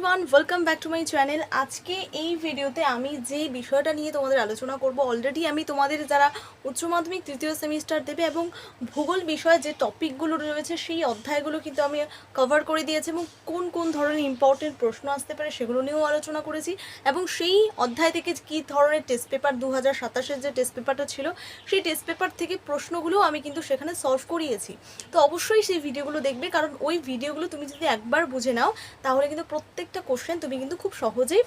Everyone, welcome back to my channel. আজকে এই ভিডিওতে আমি যে বিষয়টা নিয়ে তোমাদের আলোচনা করব, অলরেডি আমি তোমাদের যারা উচ্চ মাধ্যমিক তৃতীয় সেমিস্টার দেবে এবং ভূগোল বিষয়ে যে টপিকগুলো রয়েছে সেই অধ্যায়গুলো কিন্তু আমি কভার করে দিয়েছি এবং কোন কোন ধরনের ইম্পর্টেন্ট প্রশ্ন আসতে পারে সেগুলো নিয়েও আলোচনা করেছি এবং সেই অধ্যায় থেকে কী ধরনের টেস্ট পেপার 2027-এর যে টেস্ট পেপারটা ছিল সেই টেস্ট পেপার থেকে প্রশ্নগুলো আমি কিন্তু সেখানে সলভ করিয়েছি। তো অবশ্যই সেই ভিডিওগুলো দেখবে, কারণ ওই ভিডিওগুলো তুমি যদি একবার বুঝে নাও তাহলে কিন্তু প্রত্যেকটা কোশ্চেন তুমি কিন্তু খুব সহজেই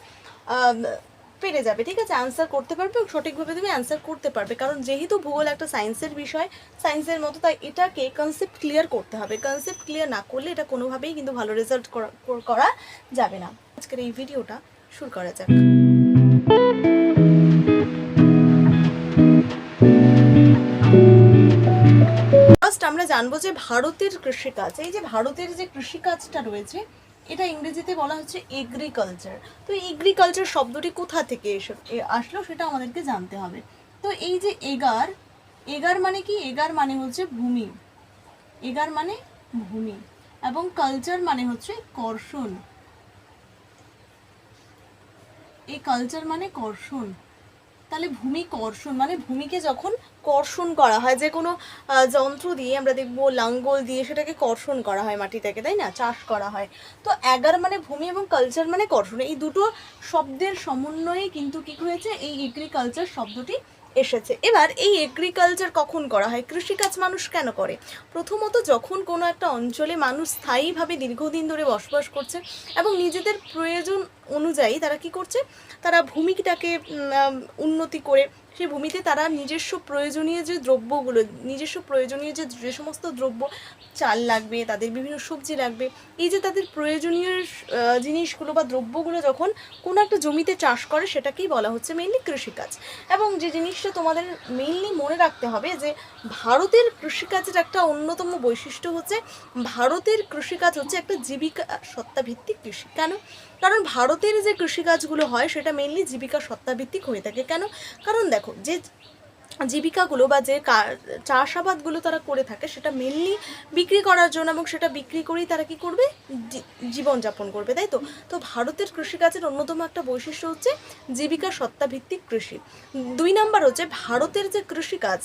পেরে যাবে, ঠিক আছে, অ্যান্সার করতে পারবে এবং সঠিকভাবে তুমি অ্যান্সার করতে পারবে। কারণ যেহেতু ভূগোল একটা সায়েন্সের বিষয়, সায়েন্সের মতো, তাই এটাকে কনসেপ্ট ক্লিয়ার করতে হবে। কনসেপ্ট ক্লিয়ার না করলে এটা কোনোভাবেই কিন্তু ভালো রেজাল্ট করা যাবে না। আজকের এই ভিডিওটা শুরু করা যাক। ফার্স্ট আমরা জানবো যে ভারতের কৃষিকাজ, এই যে ভারতের যে কৃষিকাজটা রয়েছে এটা ইংরেজিতে বলা হচ্ছে এগ্রিকালচার। তো এগ্রিকালচার শব্দটি কোথা থেকে আসলো সেটা আমাদেরকে জানতে হবে। তো এই যে এগার মানে কি? এগার মানে হচ্ছে ভূমি, এগার মানে ভূমি, এবং কালচার মানে হচ্ছে কর্ষণ। এই কালচার মানে কর্ষণ। তাহলে ভূমি কর্ষণ মানে ভূমিকে যখন কর্ষণ করা হয়, যে কোনো যন্ত্র দিয়ে, আমরা দেখবো লাঙ্গল দিয়ে সেটাকে কর্ষণ করা হয় মাটিটাকে, তাই না, চাষ করা হয়। তো এগার মানে ভূমি এবং কালচার মানে কর্ষণ, এই দুটো শব্দের সমন্বয়ে কিন্তু কি হয়েছে, এই এগ্রিকালচার শব্দটি এসেছে। এবার এই এগ্রিকালচার কখন করা হয়? কৃষিকাজ মানুষ কেন করে? প্রথমত যখন কোনো একটা অঞ্চলে মানুষ স্থায়ীভাবে দীর্ঘদিন ধরে বসবাস করছে এবং নিজেদের প্রয়োজন অনুযায়ী তারা কি করছে, তারা ভূমিটাকে উন্নতি করে সেই ভূমিতে তারা নিজস্ব প্রয়োজনীয় যে দ্রব্যগুলো, নিজস্ব প্রয়োজনীয় যে সমস্ত দ্রব্য, চাল লাগবে, তাদের বিভিন্ন সবজি লাগবে, এই যে তাদের প্রয়োজনীয় জিনিসগুলো বা দ্রব্যগুলো যখন কোনো একটা জমিতে চাষ করে সেটাকেই বলা হচ্ছে মেইনলি কৃষিকাজ। এবং যে জিনিসটা তোমাদের মেইনলি মনে রাখতে হবে যে ভারতের কৃষিকাজের একটা অন্যতম বৈশিষ্ট্য হচ্ছে ভারতের কৃষিকাজ হচ্ছে একটা জীবিকা সত্তাভিত্তিক কৃষি। কেন? কারণ ভারতের যে কৃষিকাজগুলো হয় সেটা মেইনলি জীবিকা সত্তাভিত্তিক হয়ে থাকে। কেন? কারণ দেখো, যে জীবিকাগুলো বা যে চাষাবাদগুলো তারা করে থাকে সেটা মেনলি বিক্রি করার জন্য, এবং সেটা বিক্রি করেই তারা কি করবে, জীবনযাপন করবে, তাই তো। তো ভারতের কৃষিকাজের অন্যতম একটা বৈশিষ্ট্য হচ্ছে জীবিকা সত্তাভিত্তিক কৃষি। 2 নাম্বার হচ্ছে ভারতের যে কৃষিকাজ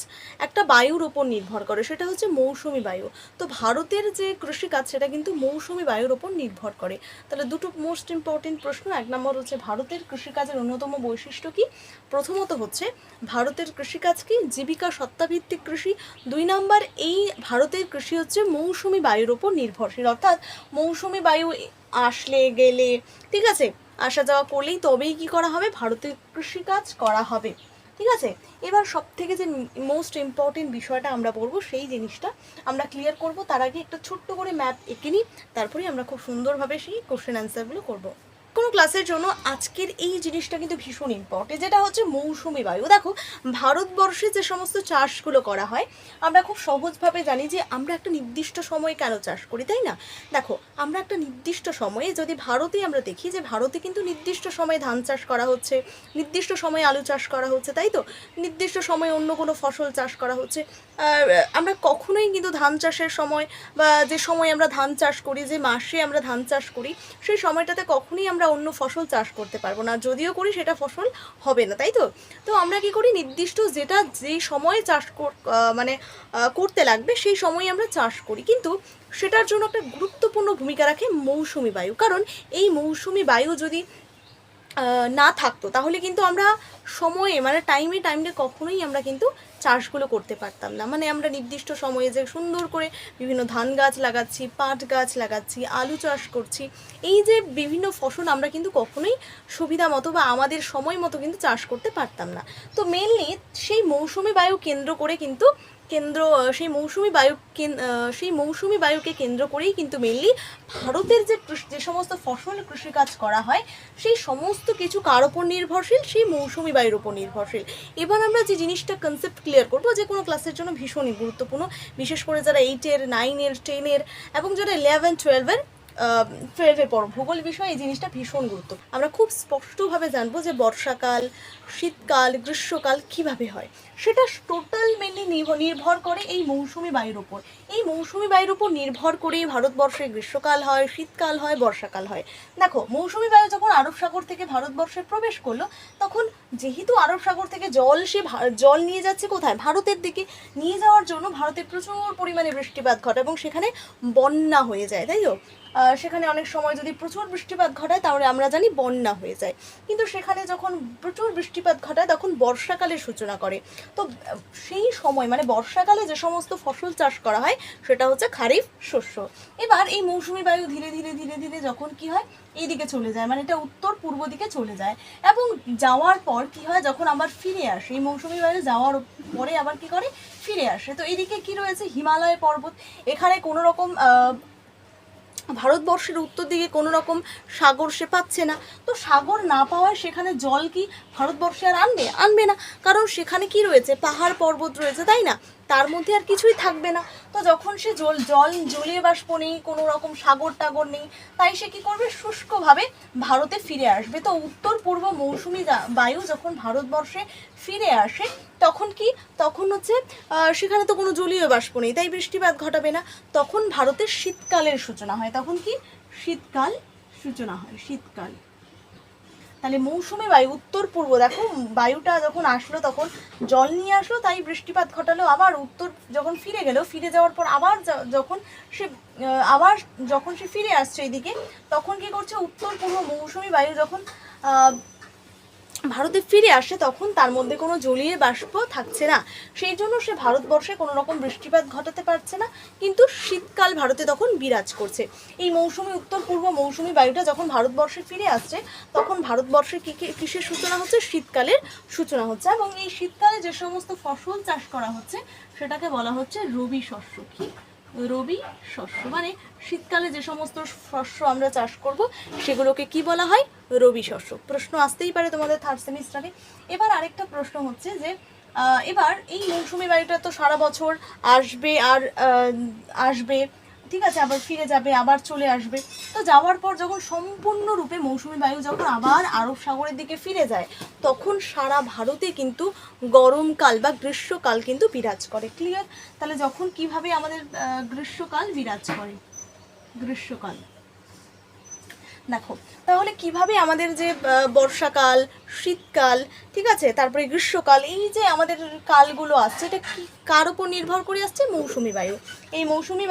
একটা বায়ুর উপর নির্ভর করে, সেটা হচ্ছে মৌসুমি বায়ু। তো ভারতের যে কৃষিকাজ সেটা কিন্তু মৌসুমি বায়ুর উপর নির্ভর করে। তাহলে দুটো মোস্ট ইম্পর্টেন্ট প্রশ্ন। 1 নম্বর হচ্ছে ভারতের কৃষিকাজের অন্যতম বৈশিষ্ট্য কি? প্রথমত হচ্ছে ভারতের কৃষিকাজ কি? জীবিকা সত্তাভিত্তিক কৃষি। 2 নাম্বার, এই ভারতের কৃষি হচ্ছে মৌসুমি বায়ুর উপর নির্ভরশীল, অর্থাৎ মৌসুমি বায়ু আসলে গেলে, ঠিক আছে, আসা যাওয়া করলেই তবেই কি করা হবে, ভারতের কৃষিকাজ করা হবে, ঠিক আছে। এবার সব থেকে যে মোস্ট ইম্পর্টেন্ট বিষয়টা আমরা পড়বো সেই জিনিসটা আমরা ক্লিয়ার করব। তার আগে একটা ছোট্ট করে ম্যাপ এঁকে নিই, তারপরে আমরা খুব সুন্দরভাবে সেই কোশ্চেন অ্যান্সারগুলো করবো। কোনো ক্লাসের জন্য আজকের এই জিনিসটা কিন্তু ভীষণ ইম্পর্টেন্ট, যেটা হচ্ছে মৌসুমি বায়ু। দেখো, ভারতবর্ষে যে সমস্ত চাষগুলো করা হয় আমরা খুব সহজভাবে জানি যে আমরা একটা নির্দিষ্ট সময়ে কেন চাষ করি, তাই না। দেখো, আমরা একটা নির্দিষ্ট সময়ে, যদি ভারতে আমরা দেখি যে ভারতে কিন্তু নির্দিষ্ট সময়ে ধান চাষ করা হচ্ছে, নির্দিষ্ট সময়ে আলু চাষ করা হচ্ছে, তাই তো, নির্দিষ্ট সময়ে অন্য কোনো ফসল চাষ করা হচ্ছে। আমরা কখনোই কিন্তু ধান চাষের সময় বা যে সময় আমরা ধান চাষ করি, যে মাসে আমরা ধান চাষ করি, সেই সময়টাতে কখনোই আমরা অন্য ফসল চাষ করতে পারবো না, যদিও করি সেটা ফসল হবে না, তাই তো। তো আমরা কি করি, নির্দিষ্ট যেটা যেই সময়ে চাষ করতে লাগবে সেই সময়ে আমরা চাষ করি, কিন্তু সেটার জন্য একটা গুরুত্বপূর্ণ ভূমিকা রাখে মৌসুমি বায়ু। কারণ এই মৌসুমি বায়ু যদি না থাকতো তাহলে কিন্তু আমরা সময়ে টাইমে কখনোই আমরা কিন্তু চাষগুলো করতে পারতাম না। আমরা নির্দিষ্ট সময়ে যে সুন্দর করে বিভিন্ন ধান গাছ লাগাচ্ছি, পাট গাছ লাগাচ্ছি, আলু চাষ করছি, এই যে বিভিন্ন ফসল আমরা কিন্তু কখনোই সুবিধা মতো বা আমাদের সময় মতো কিন্তু চাষ করতে পারতাম না। তো মেনলি সেই মৌসুমি বায়ু কেন্দ্র করে কিন্তু সেই মৌসুমি বায়ুকে কেন্দ্র করেই কিন্তু মেনলি ভারতের যে সমস্ত ফসল কৃষিকাজ করা হয় সেই সমস্ত কিছু কার ওপর নির্ভরশীল, সেই মৌসুমি বায়ুর উপর নির্ভরশীল। এবার আমরা যে জিনিসটা কনসেপ্ট ক্লিয়ার করবো, যে কোনো ক্লাসের জন্য ভীষণই গুরুত্বপূর্ণ, বিশেষ করে যারা 8-এর 9-এর 10-এর এবং যারা 11-12-এর টুয়েলভে পড়ো ভূগোল বিষয়ে এই জিনিসটা ভীষণ গুরুত্ব। আমরা খুব স্পষ্টভাবে জানবো যে বর্ষাকাল, শীতকাল, গ্রীষ্মকাল কিভাবে হয়, সেটা টোটাল মেনলি নির্ভর করে এই মৌসুমি বায়ুর ওপর। এই মৌসুমি বায়ুর উপর নির্ভর করে ভারতবর্ষে গ্রীষ্মকাল হয়, শীতকাল হয়, বর্ষাকাল হয়। দেখো, মৌসুমি বায়ু যখন আরব সাগর থেকে ভারতবর্ষে প্রবেশ করলো, তখন যেহেতু আরব সাগর থেকে জল নিয়ে যাচ্ছে কোথায়, ভারতের দিকে নিয়ে যাওয়ার জন্য ভারতে প্রচুর পরিমাণে বৃষ্টিপাত ঘটে এবং সেখানে বন্যা হয়ে যায়, তাই তো? সেখানে অনেক সময় যদি প্রচুর বৃষ্টিপাত ঘটায় তাহলে আমরা জানি বন্যা হয়ে যায়। কিন্তু সেখানে যখন প্রচুর বৃষ্টিপাত ঘটায় তখন বর্ষাকালের সূচনা করে। তো সেই সময় মানে বর্ষাকালে যে সমস্ত ফসল চাষ করা হয় সেটা হচ্ছে খারিফ শস্য। এবার এই মৌসুমি বায়ু ধীরে ধীরে ধীরে ধীরে যখন কি হয়, এই দিকে চলে যায়, মানে এটা উত্তর পূর্ব দিকে চলে যায় এবং যাওয়ার পর কি হয়, যখন আবার ফিরে আসে এই মৌসুমি বায়ু যাওয়ার পরে আবার কি করে, ফিরে আসে। তো এইদিকে কি রয়েছে, হিমালয় পর্বত। এখানে কোনো রকম ভারতবর্ষের উত্তর দিকে কোনো রকম সাগর সে পাচ্ছে না। তো সাগর না পাওয়ায় সেখানে জল কি ভারতবর্ষে আর আনবে না, কারণ সেখানে কি রয়েছে, পাহাড় পর্বত রয়েছে, তাই না? তার মধ্যে আর কিছুই থাকবে না। তো যখন সে জলীয় বাষ্প নেই, কোনো রকম সাগর টাগর নেই, তাই সে কি করবে, শুষ্কভাবে ভারতে ফিরে আসবে। তো উত্তর পূর্ব মৌসুমি বায়ু যখন ভারতবর্ষে ফিরে আসে তখন কি, তখন হচ্ছে সেখানে তো কোনো জলীয় বাষ্প নেই, তাই বৃষ্টিপাত ঘটাবে না। তখন ভারতের শীতকালের সূচনা হয়। তখন কি, শীতকাল সূচনা হয়, শীতকাল। তাহলে মৌসুমি বায়ু উত্তর পূর্ব, দেখো বায়ুটা যখন আসলো তখন জল নিয়ে আসলো, তাই বৃষ্টিপাত ঘটালো। আবার উত্তর যখন ফিরে গেল, ফিরে যাওয়ার পর আবার যখন সে ফিরে আসছে এইদিকে, তখন কি করছে, উত্তর পূর্ব মৌসুমি বায়ু যখন ভারতে ফিরে আসে তখন তার মধ্যে কোনো জলীয় বাষ্প থাকছে না, সেই জন্য সে ভারতবর্ষে কোনো রকম বৃষ্টিপাত ঘটাতে পারছে না। কিন্তু শীতকাল ভারতে তখন বিরাজ করছে। এই উত্তর পূর্ব মৌসুমি বায়ুটা যখন ভারতবর্ষে ফিরে আসছে তখন ভারতবর্ষে কিসের সূচনা হচ্ছে, শীতকালের সূচনা হচ্ছে। এবং এই শীতকালে যে সমস্ত ফসল চাষ করা হচ্ছে সেটাকে বলা হচ্ছে রবি শস্য। কি, রবি শস্য, মানে শীতকালে যে সমস্ত শস্য আমরা চাষ করব সেগুলোকে কি বলা হয়, রবি শস্য। প্রশ্ন আসতেই পারে তোমাদের থার্ড সেমিস্টারে। এবার আরেকটা প্রশ্ন হচ্ছে যে এবার এই মৌসুমি বায়ুটা তো সারা বছর আসবে আর আসবে, ঠিক আছে, আবার ফিরে যাবে, আবার চলে আসবে। তো যাওয়ার পর যখন সম্পূর্ণরূপে মৌসুমি বায়ু যখন আবার আরব সাগরের দিকে ফিরে যায় তখন সারা ভারতে কিন্তু গরমকাল বা গ্রীষ্মকাল কিন্তু বিরাজ করে। ক্লিয়ার? তাহলে যখন কিভাবে আমাদের গ্রীষ্মকাল বিরাজ করে, গ্রীষ্মকাল দেখো, তাহলে কিভাবে আমাদের যে বর্ষাকাল, শীতকাল, ঠিক আছে, তারপরে গ্রীষ্মকাল, এই যে আমাদের কালগুলো আসছে এটা কি কার উপর নির্ভর করে আসছে, মৌসুমি বায়ু। এই মৌসুমি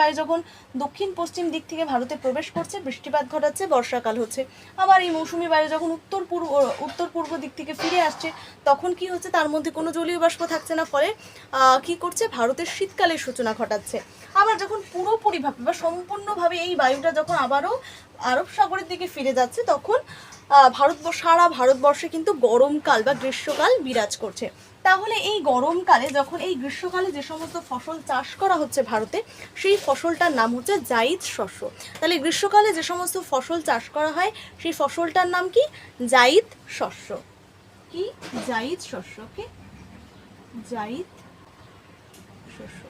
বায়ু যখন দক্ষিণ পশ্চিম দিক থেকে ভারতে প্রবেশ করছে, বৃষ্টিপাত ঘটাচ্ছে, বর্ষাকাল হচ্ছে। আবার এই মৌসুমি বায়ু যখন উত্তর পূর্ব দিক থেকে ফিরে আসছে তখন কি হচ্ছে, তার মধ্যে কোনো জলীয় বাষ্প থাকছে না, ফলে কি করছে, ভারতের শীতকালের সূচনা ঘটাচ্ছে। আবার যখন পুরোপুরিভাবে বা সম্পূর্ণভাবে এই বায়ুটা যখন আবারও আরব সাগরের দিকে ফিরে যাচ্ছে তখন সারা ভারতবর্ষে কিন্তু গরমকাল বা গ্রীষ্মকাল বিরাজ করছে। তাহলে এই গরমকালে যখন এই গ্রীষ্মকালে যে সমস্ত ফসল চাষ করা হচ্ছে ভারতে, সেই ফসলটার নাম হচ্ছে জাইদ শস্য। তাহলে গ্রীষ্মকালে যে সমস্ত ফসল চাষ করা হয় সেই ফসলটার নাম কি, জাইদ শস্য। কি, জাইদ শস্য। কি, জাইদ শস্য।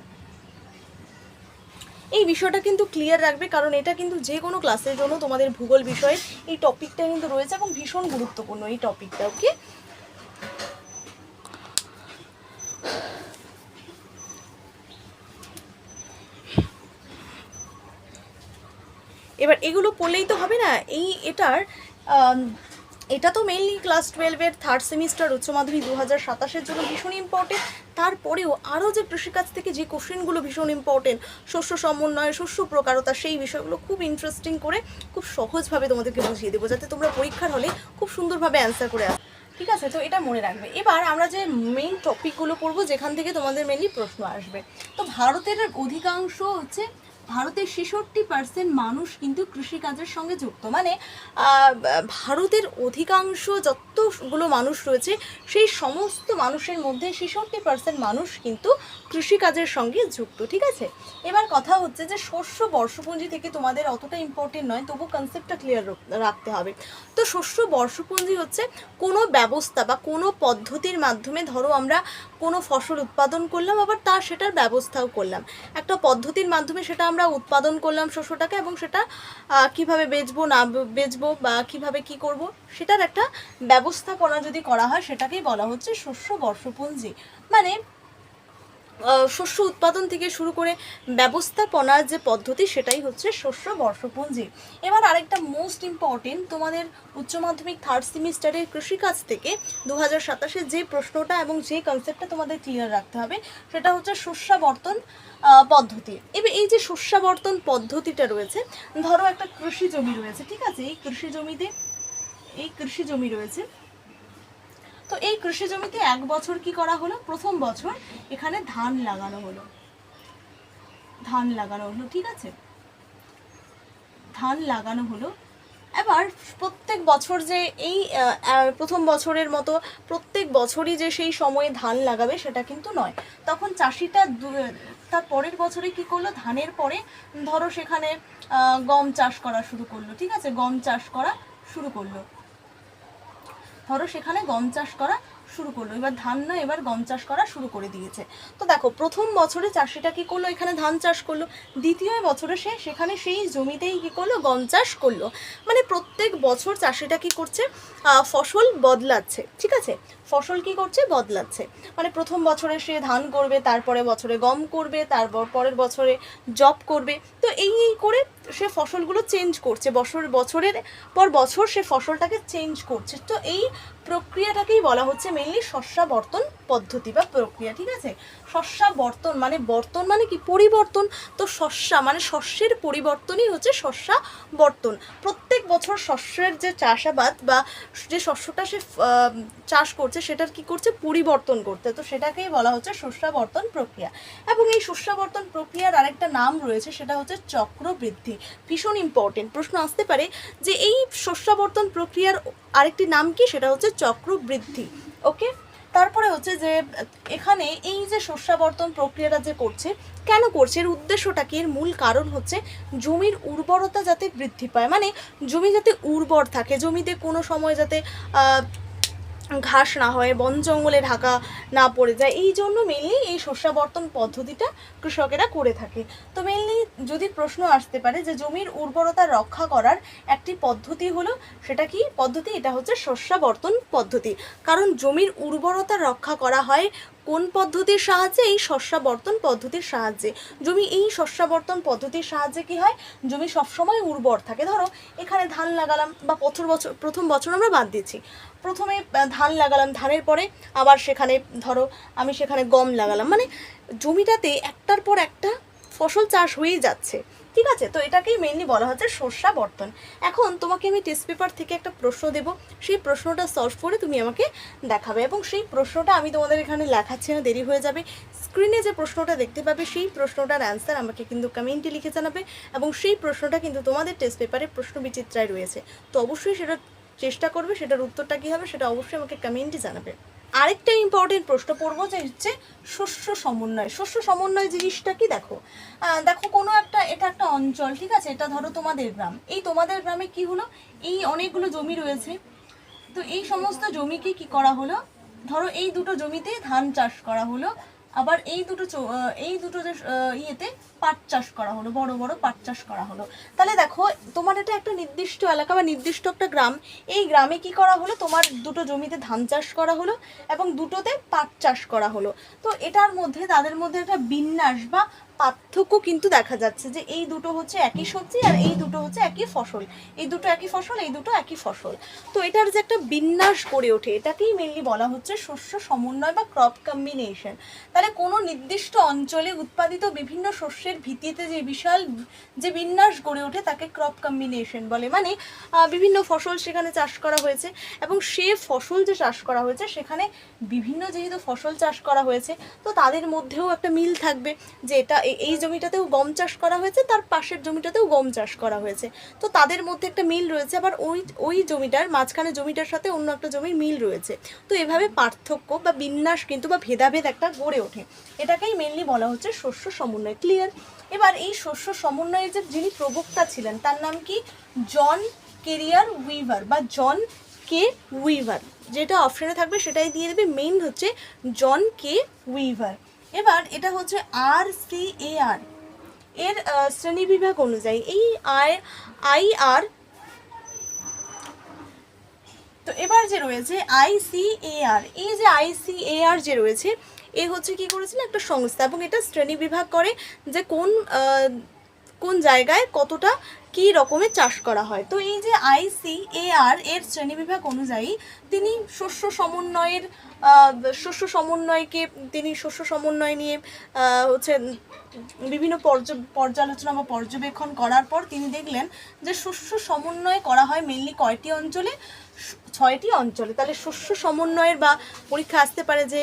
এই বিষয়টা কিন্তু ক্লিয়ার রাখবে, কারণ এটা কিন্তু যে কোনো ক্লাসের জন্য তোমাদের ভূগোল বিষয়ে এই টপিকটা কিন্তু রয়েছে এবং ভীষণ গুরুত্বপূর্ণ এই টপিকটা। ওকে, এবার এগুলো পড়লেই তো হবে না, এটা তো মেইনলি ক্লাস 12-এর থার্ড সেমিস্টার উচ্চ মাধ্যমিক 2027-এর জন্য ভীষণ ইম্পর্টেন্ট। তারপরেও আরও যে কৃষিকাজ থেকে যে কোশ্চেনগুলো ভীষণ ইম্পর্টেন্ট, শস্য সমন্বয়, শস্য প্রকারতা, সেই বিষয়গুলো খুব ইন্টারেস্টিং করে খুব সহজভাবে তোমাদেরকে বুঝিয়ে দেবো, যাতে তোমরা পরীক্ষার হলে খুব সুন্দরভাবে অ্যান্সার করে আসো। ঠিক আছে, তো এটা মনে রাখবে। এবার আমরা যে মেইন টপিকগুলো পড়বো যেখান থেকে তোমাদের মেইনলি প্রশ্ন আসবে। তো ভারতের অধিকাংশ হচ্ছে, ভারতের 66% মানুষ কিন্তু কৃষিকাজের সঙ্গে যুক্ত, মানে ভারতের অধিকাংশ যতগুলো মানুষ রয়েছে সেই সমস্ত মানুষের মধ্যে 66% মানুষ কিন্তু কৃষিকাজের সঙ্গে যুক্ত। ঠিক আছে, এবার কথা হচ্ছে যে শস্য বর্ষপঞ্জি থেকে তোমাদের অতটা ইম্পর্টেন্ট নয়, তবু কনসেপ্টটা ক্লিয়ার রাখতে হবে। তো শস্য বর্ষপঞ্জি হচ্ছে কোনো ব্যবস্থা বা কোনো পদ্ধতির মাধ্যমে, ধরো আমরা কোনো ফসল উৎপাদন করলাম আবার সেটার ব্যবস্থাও করলাম, একটা পদ্ধতির মাধ্যমে সেটা আমরা উৎপাদন করলাম শস্যটাকে, এবং সেটা কিভাবে বেচবো না বেচবো বা কিভাবে কি করব সেটার একটা ব্যবস্থাপনা যদি করা হয়, সেটাকেই বলা হচ্ছে শস্য বর্ষপঞ্জি। মানে শস্য উৎপাদন থেকে শুরু করে ব্যবস্থাপনার যে পদ্ধতি, সেটাই হচ্ছে শস্য বর্ষপঞ্জি। এবার আরেকটা মোস্ট ইম্পর্টেন্ট, তোমাদের উচ্চ মাধ্যমিক থার্ড সেমিস্টারের কৃষিকাজ থেকে 2027-এ যে প্রশ্নটা এবং যে কনসেপ্টটা তোমাদের ক্লিয়ার রাখতে হবে, সেটা হচ্ছে শস্যাবর্তন পদ্ধতি। এবার এই যে শস্যাবর্তন পদ্ধতিটা রয়েছে, ধরো একটা কৃষি জমি রয়েছে, ঠিক আছে, এই কৃষি জমি রয়েছে। তো এই কৃষি জমিতে এক বছর কি করা হলো, প্রথম বছর এখানে ধান লাগানো হলো, ঠিক আছে, ধান লাগানো হলো। এবার প্রত্যেক বছর যে এই প্রথম বছরের মতো প্রত্যেক বছরই যে সেই সময়ে ধান লাগাবে সেটা কিন্তু নয়। তখন চাষিটা তার পরের বছরে কি করলো, ধানের পরে ধরো সেখানে গম চাষ করা শুরু করলো, ঠিক আছে, গম চাষ করা শুরু করলো, ধরো সেখানে গম চাষ করা শুরু করলো। এবার ধান না, এবার গম চাষ করা শুরু করে দিয়েছে। তো দেখো, প্রথম বছরে চাষিটা কি করলো, এখানে ধান চাষ করলো, দ্বিতীয় বছরে সে সেখানে সেই জমিতেই কি করলো, গম চাষ করলো। মানে প্রত্যেক বছর চাষিটা কি করছে, ফসল বদলাচ্ছে, ঠিক আছে, ফসল কি করছে, বদলাচ্ছে। মানে প্রথম বছরে সে ধান করবে, তারপরে বছরে গম করবে, তারপর পরের বছরে জব করবে। তো এই করে সে ফসলগুলো চেঞ্জ করছে, বছরের পর বছর সে ফসলটাকে চেঞ্জ করছে। তো এই প্রক্রিয়াটাকেই বলা হচ্ছে মেইনলি শস্যাবর্তন পদ্ধতি বা প্রক্রিয়া, ঠিক আছে। শস্যাবর্তন মানে বর্তন মানে কি, পরিবর্তন। তো শস্যা মানে শস্যের পরিবর্তনই হচ্ছে শস্যাবর্তন। প্রত্যেক বছর শস্যের যে চাষাবাদ বা যে শস্যটা সে চাষ করছে সেটার কি করছে, পরিবর্তন করতে। তো সেটাকেই বলা হচ্ছে শস্যাবর্তন প্রক্রিয়া। এবং এই শস্যাবর্তন প্রক্রিয়ার আরেকটা নাম রয়েছে, সেটা হচ্ছে চক্রবৃদ্ধি। ভীষণ ইম্পর্টেন্ট, প্রশ্ন আসতে পারে যে এই শস্যাবর্তন প্রক্রিয়ার আরেকটি নাম কি, সেটা হচ্ছে চক্রবৃদ্ধি। ওকে, তারপরে হচ্ছে যে এখানে এই যে শস্যাবর্তন প্রক্রিয়াটা যে করছে, কেন করছে, এর উদ্দেশ্যটা কি, এর মূল কারণ হচ্ছে জমির উর্বরতা যাতে বৃদ্ধি পায়। মানে জমি যাতে উর্বর থাকে, জমিতে কোনো সময় যাতে ঘাস না হয়, বন জঙ্গলে ঢাকা না পড়ে যায়, এই জন্য মেনলি এই শস্যাবর্তন পদ্ধতিটা কৃষকেরা করে থাকে। তো মেনলি যদি প্রশ্ন আসতে পারে যে জমির উর্বরতা রক্ষা করার একটি পদ্ধতি হলো, সেটা কি পদ্ধতি, এটা হচ্ছে শস্যাবর্তন পদ্ধতি। কারণ জমির উর্বরতা রক্ষা করা হয় কোন পদ্ধতির সাহায্যে, এই শস্যাবর্তন পদ্ধতির সাহায্যে। জমি এই শস্যাবর্তন পদ্ধতির সাহায্যে কি হয়, জমি সবসময় উর্বর থাকে। ধরো এখানে ধান লাগালাম, বা প্রথম বছর আমরা বাদ দিচ্ছি, প্রথমে ধান লাগালাম, ধানের পরে আবার সেখানে ধরো আমি সেখানে গম লাগালাম, মানে জমিটাতে একটার পর একটা ফসল চাষ হয়েই যাচ্ছে, ঠিক আছে। তো এটাকেই মেনলি বলা হচ্ছে শস্যাবর্তন। এখন তোমাকে আমি টেস্ট পেপার থেকে একটা প্রশ্ন দেব, সেই প্রশ্নটা সলভ করে তুমি আমাকে দেখাবে, এবং সেই প্রশ্নটা আমি তোমাদের এখানে লেখাচ্ছি না, দেরি হয়ে যাবে। স্ক্রিনে যে প্রশ্নটা দেখতে পাবে, সেই প্রশ্নটার অ্যান্সার আমাকে কিন্তু কমেন্টে লিখে জানাবে, এবং সেই প্রশ্নটা কিন্তু তোমাদের টেস্ট পেপারে প্রশ্ন বিচিত্রায় রয়েছে। তো অবশ্যই সেটা চেষ্টা করবে, সেটার উত্তরটা কী হবে সেটা অবশ্যই আমাকে কমেন্টে জানাবে। আরেকটা ইম্পর্টেন্ট প্রশ্ন পড়বো, যে হচ্ছে শস্য সমন্বয়। শস্য সমন্বয় জিনিসটা কি, দেখো কোনো একটা, এটা একটা অঞ্চল, ঠিক আছে, এটা ধরো তোমাদের গ্রাম। এই তোমাদের গ্রামে কি হলো, এই অনেকগুলো জমি রয়েছে। তো এই সমস্ত জমিকে কি করা হলো, ধরো এই দুটো জমিতে ধান চাষ করা হলো, আবার এই দুটো যে ইয়েতে পাট চাষ করা হলো, বড় বড় পাট চাষ করা হলো। তাহলে দেখো, তোমার এটা একটা নির্দিষ্ট এলাকা বা নির্দিষ্ট একটা গ্রাম, এই গ্রামে কি করা হলো, তোমার দুটো জমিতে ধান চাষ করা হলো এবং দুটোতে পাট চাষ করা হলো। তো এটার মধ্যে, তাদের মধ্যে একটা বিন্যাস বা পার্থক্য কিন্তু দেখা যাচ্ছে, যে এই দুটো হচ্ছে একই সবজি আর এই দুটো হচ্ছে একই ফসল, এই দুটো একই ফসল, এই দুটো একই ফসল। তো এটার যে একটা বিন্যাস গড়ে ওঠে, এটাকেই মেনলি বলা হচ্ছে শস্য সমন্বয় বা ক্রপ কম্বিনেশন। তাহলে কোনো নির্দিষ্ট অঞ্চলে উৎপাদিত বিভিন্ন শস্যের ভিত্তিতে যে বিশাল যে বিন্যাস গড়ে ওঠে, তাকে ক্রপ কম্বিনেশন বলে। মানে বিভিন্ন ফসল সেখানে চাষ করা হয়েছে, এবং সে ফসল যে চাষ করা হয়েছে সেখানে বিভিন্ন যেহেতু ফসল চাষ করা হয়েছে, তো তাদের মধ্যেও একটা মিল থাকবে, যে এটা এই জমিটাতেও গম চাষ করা হয়েছে, তার পাশের জমিটাতেও গম চাষ করা হয়েছে, তো তাদের মধ্যে একটা মিল রয়েছে। আবার ওই জমিটার মাঝখানে জমিটার সাথে অন্য একটা জমির মিল রয়েছে। তো এভাবে পার্থক্য বা বিন্যাস কিন্তু বা ভেদাভেদ একটা গড়ে ওঠে, এটাকেই মেনলি বলা হচ্ছে শস্য সমন্বয়। ক্লিয়ার? এবার এই শস্য সমন্বয়ের যে যিনি প্রবক্তা ছিলেন, তার নাম কি, জন কেরিয়ার উইভার বা জন কে উইভার। যেটা অপশানে থাকবে সেটাই দিয়ে দেবে, মেইন হচ্ছে জন কে উইভার। এবার এটা হচ্ছে RCAR, এর শ্রেণীবিভাগ অনুযায়ী এই IR, তো এবার যে রয়েছে ICAR, এই যে ICAR যে রয়েছে এ হচ্ছে কি করেছিল একটা সংস্থা, এবং এটা শ্রেণী বিভাগ করে যে কোন জায়গায় কতটা কী রকমের চাষ করা হয়। তো এই যে ICAR এর শ্রেণীবিভাগ অনুযায়ী তিনি শস্য সমন্বয় নিয়ে হচ্ছে বিভিন্ন পর্যালোচনা বা পর্যবেক্ষণ করার পর তিনি দেখলেন যে শস্য সমন্বয় করা হয় মেনলি কয়টি অঞ্চলে, 6টি অঞ্চলে। তাহলে শস্য সমন্বয়ের বা পরীক্ষা আসতে পারে যে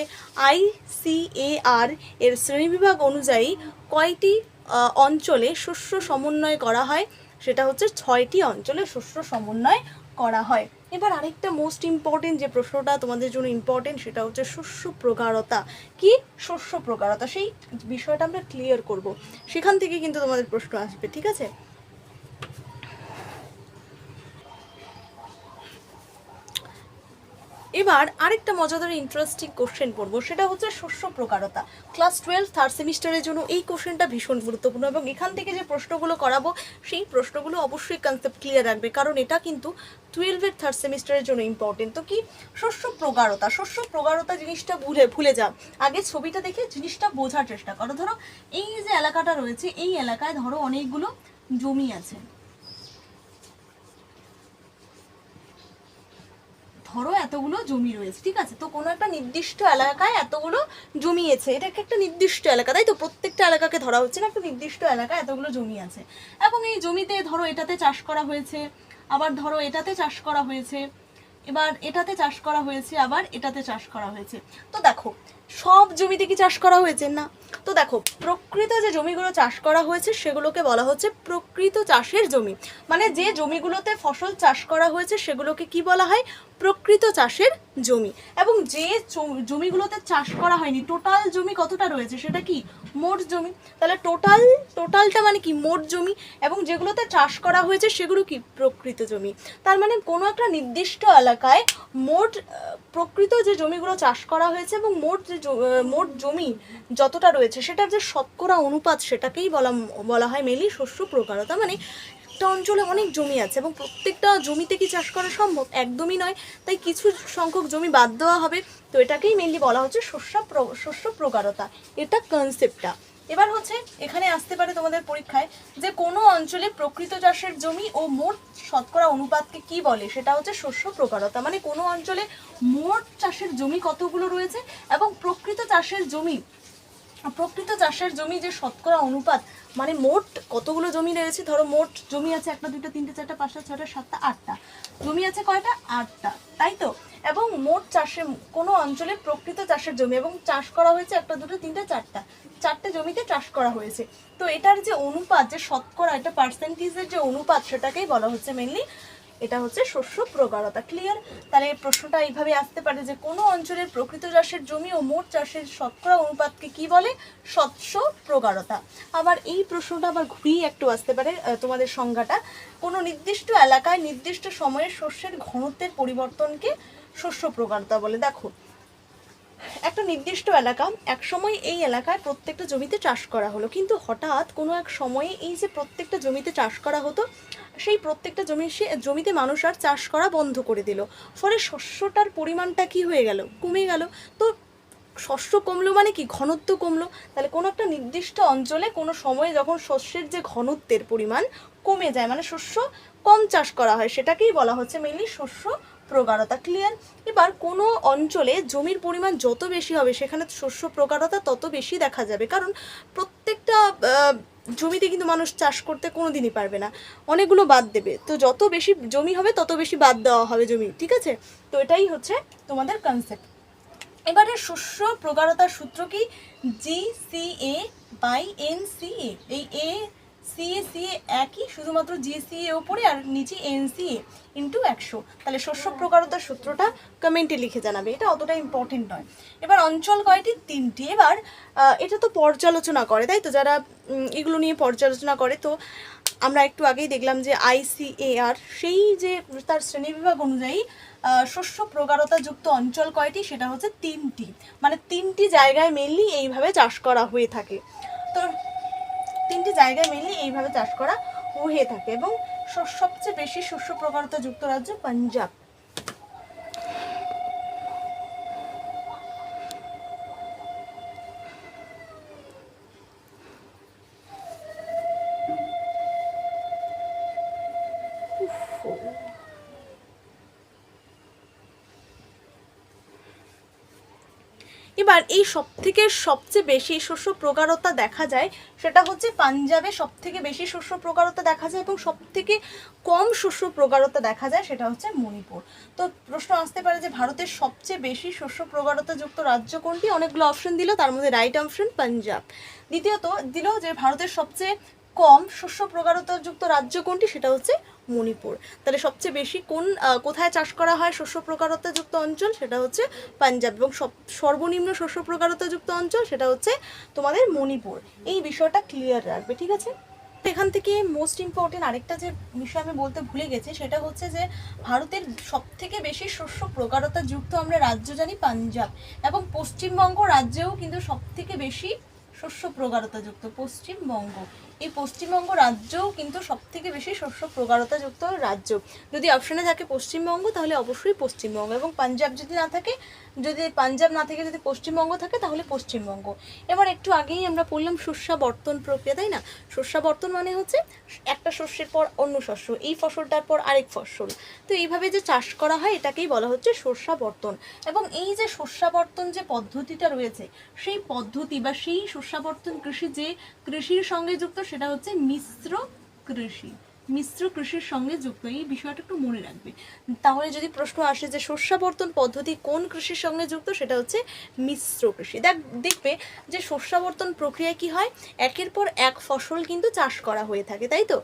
ICAR এর শ্রেণীবিভাগ অনুযায়ী কয়টি অঞ্চলে শস্য সমন্বয় করা হয়, সেটা হচ্ছে 6টি অঞ্চলে শস্য সমন্বয় করা হয়। এবার আরেকটা মোস্ট ইম্পর্টেন্ট যে প্রশ্নটা তোমাদের জন্য ইম্পর্টেন্ট সেটা হচ্ছে শস্য প্রগাঢ়তা। কি শস্য প্রগাঢ়তা, সেই বিষয়টা আমরা ক্লিয়ার করব, সেখান থেকে কিন্তু তোমাদের প্রশ্ন আসবে, ঠিক আছে। এবার আরেকটা মজাদার ইন্টারেস্টিং কোশ্চেন পড়বো, সেটা হচ্ছে শস্য প্রকারতা। ক্লাস 12 থার্ড সেমিস্টারের জন্য এই কোশ্চেনটা ভীষণ গুরুত্বপূর্ণ, এবং এখান থেকে যে প্রশ্নগুলো করাবো সেই প্রশ্নগুলো অবশ্যই কনসেপ্ট ক্লিয়ার রাখবে, কারণ এটা কিন্তু 12-এর থার্ড সেমিস্টারের জন্য ইম্পর্টেন্ট। তো কি শস্য প্রগাঢ়তা, শস্য প্রগাঢ়তা জিনিসটা ভুলে যাও, আগে ছবিটা দেখে জিনিসটা বোঝার চেষ্টা করো। ধরো এই যে এলাকাটা রয়েছে, এই এলাকায় ধরো অনেকগুলো জমি আছে, ধরো এতগুলো জমি রয়েছে, ঠিক আছে। তো কোনো একটা নির্দিষ্ট এলাকায় এতগুলো জমি আছে, এটা একটা নির্দিষ্ট এলাকা, তাই তো প্রত্যেকটা এলাকাকে ধরা হচ্ছে না, একটা নির্দিষ্ট এলাকায় এতগুলো জমি আছে, এবং এই জমিতে ধরো এটাতে চাষ করা হয়েছে, আবার ধরো এটাতে চাষ করা হয়েছে, এবার এটাতে চাষ করা হয়েছে, আবার এটাতে চাষ করা হয়েছে। তো দেখো সব জমিতে কি চাষ করা হয়েছে না, তো দেখো প্রকৃত যে জমিগুলো চাষ করা হয়েছে সেগুলোকে বলা হচ্ছে প্রকৃত চাষের জমি, মানে যে জমিগুলোতে ফসল চাষ করা হয়েছে সেগুলোকে কি বলা হয়, প্রকৃত চাষের জমি। এবং যে জমিগুলোতে চাষ করা হয়নি, টোটাল জমি কতটা রয়েছে সেটা কি মোট জমি, তাহলে টোটালটা মানে কি মোট জমি, এবং যেগুলোতে চাষ করা হয়েছে সেগুলো কি প্রকৃত জমি। তার মানে কোনো একটা নির্দিষ্ট এলাকায় মোট প্রকৃত যে জমিগুলো চাষ করা হয়েছে এবং মোট জমি যতটা রয়েছে সেটার যে শতকরা অনুপাত, সেটাকেই বলা হয় মেনলি শস্য প্রকারতা। মানে একটা অঞ্চলে অনেক জমি আছে এবং প্রত্যেকটা জমিতে কি চাষ করা সম্ভব, একদমই নয়, তাই কিছু সংখ্যক জমি বাদ দেওয়া হবে। তো এটাকেই মেনলি বলা হচ্ছে শস্য প্রকারতা, এটা কনসেপ্টটা। এবার হচ্ছে এখানে আসতে পারে তোমাদের পরীক্ষায় যে কোনো অঞ্চলে প্রকৃত চাষের জমি ও মোট শতকরা অনুপাতকে কি বলে, সেটা হচ্ছে শস্য প্রকারতা। মানে কোনো অঞ্চলে মোট চাষের জমি কতগুলো রয়েছে এবং প্রকৃত চাষের জমি যে শতকরা অনুপাত, মানে মোট কতগুলো জমি রয়েছে, ধরো মোট জমি আছে 1, 2, 3, 4, 5, 6, 7, 8টা জমি আছে, কয়টা 8টা, তাই তো। এবং মোট চাষে কোনো অঞ্চলে প্রকৃত চাষের জমি এবং চাষ করা হয়েছে 1, 2, 3, 4টে জমিতে চাষ করা হয়েছে। তো এটার যে অনুপাত, যে শতকরা, এটা পার্সেন্টেজের যে অনুপাত, সেটাকেই বলা হচ্ছে মেনলি এটা হচ্ছে শস্য প্রগাঢ়তা। ক্লিয়ার? তাহলে প্রশ্নটা এইভাবে আসতে পারে যে কোনো অঞ্চলের প্রকৃত চাষের জমি ও মোট চাষের শতকরা অনুপাতকে কি বলে, শস্য প্রগাঢ়তা। আবার এই প্রশ্নটা আবার ঘুরিয়ে একটু আসতে পারে তোমাদের সংজ্ঞাটা, কোনো নির্দিষ্ট এলাকায় নির্দিষ্ট সময়ে শস্যের ঘনত্বের পরিবর্তনকে শস্য প্রগাঢ়তা বলে। দেখো একটা নির্দিষ্ট এলাকা, এক সময় এই এলাকায় প্রত্যেকটা জমিতে চাষ করা হলো, কিন্তু হঠাৎ কোনো এক সময়ে এই যে প্রত্যেকটা জমিতে চাষ করা হতো সেই প্রত্যেকটা জমিতে মানুষ আর চাষ করা বন্ধ করে দিল, ফলে শস্যটার পরিমাণটা কি হয়ে গেল, কমে গেল। তো শস্য কমলো মানে কি, ঘনত্ব কমলো। তাহলে কোনো একটা নির্দিষ্ট অঞ্চলে কোনো সময়ে যখন শস্যের যে ঘনত্বের পরিমাণ কমে যায়, মানে শস্য কম চাষ করা হয়, সেটাকেই বলা হচ্ছে মেনলি শস্য প্রগাঢ়তা। ক্লিয়ার? এবার কোনো অঞ্চলে জমির পরিমাণ যত বেশি হবে সেখানে শস্য প্রগাঢ়তা তত বেশি দেখা যাবে, কারণ প্রত্যেকটা জমিতে কিন্তু মানুষ চাষ করতে কোনো দিনই পারবে না, অনেকগুলো বাদ দেবে। তো যত বেশি জমি হবে তত বেশি বাদ দেওয়া হবে জমি, ঠিক আছে। তো এটাই হচ্ছে তোমাদের কনসেপ্ট। এবারে শস্য প্রগাঢ়তার সূত্র কি, GCA/NCA। এই CA একই, শুধুমাত্র GCA ওপরে আর নিচে NCA × 100। তাহলে শস্য প্রগাঢ়তার সূত্রটা কমেন্টে লিখে জানাবে, এটা অতটা ইম্পর্টেন্ট নয়। এবার অঞ্চল কয়টি, 3টি। এবার এটা তো পর্যালোচনা করে, তাই তো, যারা এগুলো নিয়ে পর্যালোচনা করে, তো আমরা একটু আগেই দেখলাম যে ICAR সেই যে তার শ্রেণীবিভাগ অনুযায়ী শস্য প্রগাঢ়তা যুক্ত অঞ্চল কয়টি, সেটা হচ্ছে 3টি। মানে 3টি জায়গায় মেনলি এইভাবে চাষ করা হয়ে থাকে। তো তিনটি জায়গায় মেনলি এইভাবে চাষ করা হয়ে থাকে। এবং সবচেয়ে বেশি শস্য প্রকারতা যুক্ত রাজ্য পাঞ্জাব। এবার এই সবচেয়ে বেশি শস্য প্রকারতা দেখা যায় সেটা হচ্ছে পাঞ্জাবে সবথেকে বেশি শস্য প্রকারতা দেখা যায়, এবং সবথেকে কম শস্য প্রকারতা দেখা যায় সেটা হচ্ছে মণিপুর। তো প্রশ্ন আসতে পারে যে ভারতের সবচেয়ে বেশি শস্য প্রকারতা যুক্ত রাজ্য কোনটি? অনেকগুলো অপশন দিল, তার মধ্যে রাইট অপশন পাঞ্জাব। দ্বিতীয়ত দিল যে ভারতের সবচেয়ে কম শস্য প্রকারতা যুক্ত রাজ্য কোনটি? সেটা হচ্ছে মণিপুর। তাহলে সবচেয়ে বেশি কোথায় চাষ করা হয় শস্য প্রকারতা যুক্ত অঞ্চল? সেটা হচ্ছে পাঞ্জাব। এবং সর্বনিম্ন শস্য প্রকারতা যুক্ত অঞ্চল সেটা হচ্ছে তোমাদের মণিপুর। এই বিষয়টা ক্লিয়ার রাখবে, ঠিক আছে? এখান থেকে মোস্ট ইম্পর্টেন্ট আরেকটা যে বিষয় আমি বলতে ভুলে গেছি সেটা হচ্ছে যে ভারতের সবথেকে বেশি শস্য প্রকারতা যুক্ত আমরা রাজ্য জানি পাঞ্জাব, এবং পশ্চিমবঙ্গ রাজ্যেও কিন্তু সবথেকে বেশি শস্য প্রকারতা যুক্ত পশ্চিমবঙ্গ। এই পশ্চিমবঙ্গ রাজ্যও কিন্তু সবথেকে বেশি শস্য প্রকারতা যুক্ত রাজ্য। যদি অপশনে থাকে পশ্চিমবঙ্গ তাহলে অবশ্যই পশ্চিমবঙ্গ, এবং পাঞ্জাব যদি না থাকে, যদি পাঞ্জাব না থেকে যদি পশ্চিমবঙ্গ থাকে তাহলে পশ্চিমবঙ্গ। এবার একটু আগেই আমরা পড়লাম শস্যাবর্তন প্রক্রিয়া, তাই না? শস্যাবর্তন মানে হচ্ছে একটা শস্যের পর অন্য শস্য, এই ফসলটার পর আরেক ফসল। তো এইভাবে যে চাষ করা হয় এটাকেই বলা হচ্ছে শস্যাবর্তন। এবং এই যে শস্যাবর্তন যে পদ্ধতিটা রয়েছে সেই পদ্ধতি বা সেই শস্যাবর্তন কৃষি যে কৃষির সঙ্গে যুক্ত সেটা হচ্ছে মিশ্র কৃষি। মিশ্র কৃষির সঙ্গে যুক্ত, এই বিষয়টা একটু মনে রাখবে। তাহলে যদি প্রশ্ন আসে যে শস্যাবর্তন পদ্ধতি কোন কৃষির সঙ্গে যুক্ত, সেটা হচ্ছে মিশ্র কৃষি। দেখবে যে শস্যাবর্তন প্রক্রিয়ায় কি হয়, একের পর এক ফসল কিন্তু চাষ করা হয়ে থাকে, তাই তো?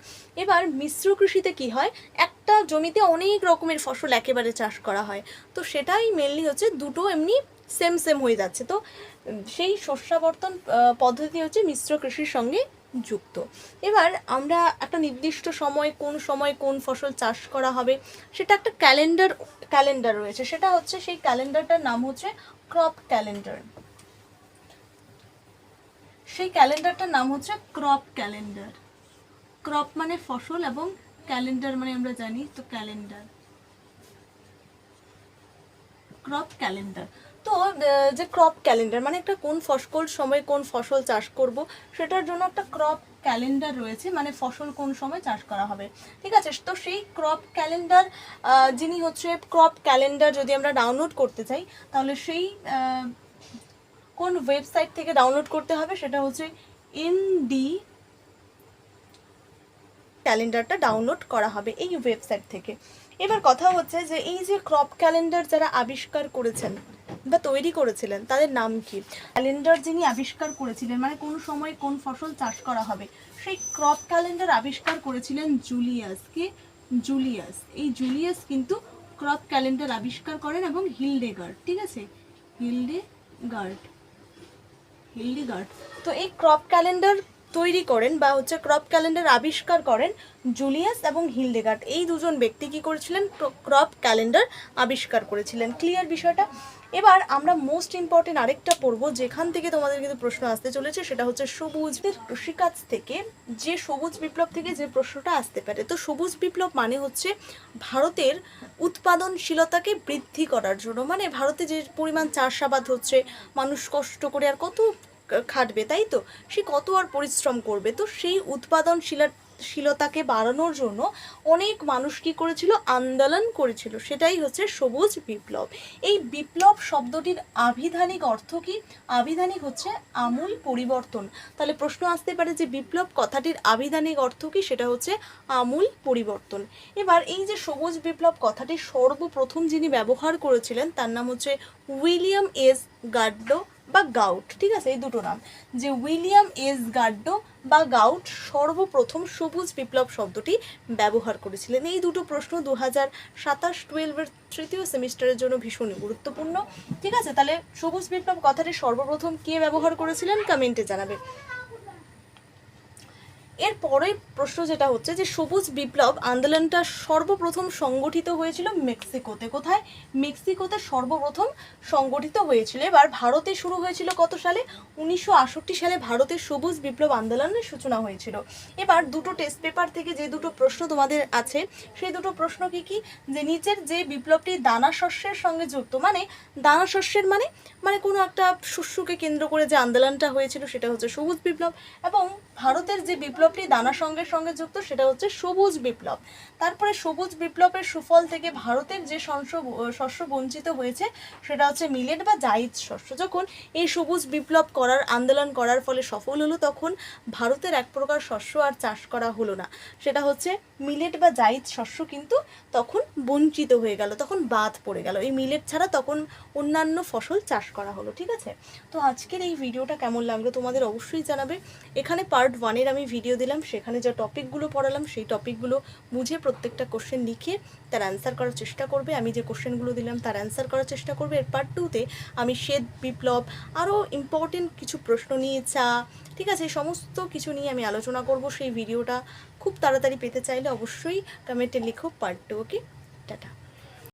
এবার মিশ্র কৃষিতে কি হয়, একটা জমিতে অনেক রকমের ফসল একেবারে চাষ করা হয়। তো সেটাই মেনলি হচ্ছে দুটো এমনি সেম হয়ে যাচ্ছে। তো সেই শস্যাবর্তন পদ্ধতি হচ্ছে মিশ্র কৃষির সঙ্গে যুক্ত। এবার আমরা একটা নির্দিষ্ট সময় কোন ফসল চাষ করা হবে সেটা একটা ক্যালেন্ডার রয়েছে, সেটা হচ্ছে সেই ক্যালেন্ডারটার নাম হচ্ছে ক্রপ ক্যালেন্ডার। সেই ক্যালেন্ডারটার নাম হচ্ছে ক্রপ ক্যালেন্ডার। ক্রপ মানে ফসল এবং ক্যালেন্ডার মানে আমরা জানি তো ক্যালেন্ডার, ক্রপ ক্যালেন্ডার। তো যে ক্রপ ক্যালেন্ডার মানে একটা কোন সময় কোন ফসল চাষ করব সেটার জন্য একটা ক্রপ ক্যালেন্ডার রয়েছে, মানে ফসল কোন সময় চাষ করা হবে, ঠিক আছে? তো সেই ক্রপ ক্যালেন্ডার যিনি হচ্ছে ক্রপ ক্যালেন্ডার যদি আমরা ডাউনলোড করতে চাই তাহলে সেই কোন ওয়েবসাইট থেকে ডাউনলোড করতে হবে, সেটা হচ্ছে এনডি ক্যালেন্ডারটা ডাউনলোড করা হবে এই ওয়েবসাইট থেকে। এবার কথা হচ্ছে যে এই যে ক্রপ ক্যালেন্ডার যারা আবিষ্কার করেছেন বা তৈরি করেছিলেন তাদের নাম কি? ক্যালেন্ডার যিনি আবিষ্কার করেছিলেন মানে কোন সময় কোন ফসল চাষ করা হবে, সেই ক্রপ ক্যালেন্ডার আবিষ্কার করেছিলেন জুলিয়াস। কে? জুলিয়াস। এই জুলিয়াস কিন্তু ক্রপ ক্যালেন্ডার আবিষ্কার করেন, এবং হিলডেগার্ড, ঠিক আছে? হিলডেগার্ড। তো এই ক্রপ ক্যালেন্ডার তৈরি করেন বা হচ্ছে ক্রপ ক্যালেন্ডার আবিষ্কার করেন জুলিয়াস এবং হিলডেগার্ড। এই দুজন ব্যক্তি কি করেছিলেন, ক্রপ ক্যালেন্ডার আবিষ্কার করেছিলেন। ক্লিয়ার বিষয়টা? এবার আমরা মোস্ট ইম্পর্টেন্ট আরেকটা পড়বো যেখান থেকে তোমাদের কিন্তু প্রশ্ন আসতে চলেছে, সেটা হচ্ছে সবুজের কৃষিকাজ থেকে যে সবুজ বিপ্লব থেকে যে প্রশ্নটা আসতে পারে। তো সবুজ বিপ্লব মানে হচ্ছে ভারতের উৎপাদনশীলতাকে বৃদ্ধি করার জন্য, মানে ভারতে যে পরিমাণ চাষাবাদ হচ্ছে, মানুষ কষ্ট করে আর কত খাটবে, তাই তো? সে কত আর পরিশ্রম করবে। তো সেই উৎপাদনশীলতাকে বাড়ানোর জন্য অনেক মানুষ কি করেছিল, আন্দোলন করেছিল, সেটাই হচ্ছে সবুজ বিপ্লব। এই বিপ্লব শব্দটির আভিধানিক অর্থ কি? আভিধানিক হচ্ছে আমূল পরিবর্তন। তাহলে প্রশ্ন আসতে পারে যে বিপ্লব কথাটির আভিধানিক অর্থ কি, সেটা হচ্ছে আমূল পরিবর্তন। এবার এই যে সবুজ বিপ্লব কথাটি সর্বপ্রথম যিনি ব্যবহার করেছিলেন তার নাম হচ্ছে উইলিয়াম এস গাড্ডো বা গাউট, ঠিক আছে? এই দুটো নাম, যে উইলিয়াম এস গাড্ডো বা গাউট সর্বপ্রথম সবুজ বিপ্লব শব্দটি ব্যবহার করেছিলেন। এই দুটো প্রশ্ন 2027-12 তৃতীয় সেমিস্টারের জন্য ভীষণ গুরুত্বপূর্ণ, ঠিক আছে? তাহলে সবুজ বিপ্লব কথাটি সর্বপ্রথম কে ব্যবহার করেছিলেন কমেন্টে জানাবে। এর পরের প্রশ্ন যেটা হচ্ছে যে সবুজ বিপ্লব আন্দোলনটা সর্বপ্রথম সংগঠিত হয়েছিল মেক্সিকোতে। কোথায়? মেক্সিকোতে সর্বপ্রথম সংগঠিত হয়েছিল। এবার ভারতে শুরু হয়েছিল কত সালে? 1968 সালে ভারতের সবুজ বিপ্লব আন্দোলনের সূচনা হয়েছিল। এবার দুটো টেস্ট পেপার থেকে যে দুটো প্রশ্ন তোমাদের আছে সেই দুটো প্রশ্ন কি কি, যে নিচের যে বিপ্লবটি দানা শস্যের সঙ্গে যুক্ত, মানে দানা শস্যের মানে মানে কোনো একটা শস্যকে কেন্দ্র করে যে আন্দোলনটা হয়েছিল সেটা হচ্ছে সবুজ বিপ্লব, এবং ভারতের যে বিপ্লবটি দানা সঙ্গের সঙ্গে যুক্ত সেটা হচ্ছে সবুজ বিপ্লব। তারপরে সবুজ বিপ্লবের সুফল থেকে ভারতের যে শস্য বঞ্চিত হয়েছে সেটা হচ্ছে মিলেট বা জাইদ শস্য। যখন এই সবুজ বিপ্লব করার আন্দোলন করার ফলে সফল হলো তখন ভারতের এক প্রকার শস্য আর চাষ করা হলো না, সেটা হচ্ছে মিলেট বা জাইদ শস্য, কিন্তু তখন বঞ্চিত হয়ে গেল, তখন বাদ পড়ে গেল। এই মিলেট ছাড়া তখন অন্যান্য ফসল চাষ করা হলো। ঠিক আছে, তো আজকের এই ভিডিওটা কেমন লাগলো তোমাদের অবশ্যই জানাবে। এখানে পার্ট 1-এর আমি ভিডিও দিলাম, সেখানে যে টপিকগুলো পড়ালাম সেই টপিকগুলো বুঝে প্রত্যেকটা কোশ্চেন লিখে তার অ্যান্সার করার চেষ্টা করবে। আমি যে কোশ্চেনগুলো দিলাম তার অ্যান্সার করার চেষ্টা করবে। এর পার্ট 2-তে আমি শ্বেত বিপ্লব, আরও ইম্পর্টেন্ট কিছু প্রশ্ন নিয়ে ঠিক আছে, সমস্ত কিছু নিয়ে আমি আলোচনা করব। সেই ভিডিওটা খুব তাড়াতাড়ি পেতে চাইলে অবশ্যই কমেন্টে লিখো পার্ট 2। ওকে, টাটা।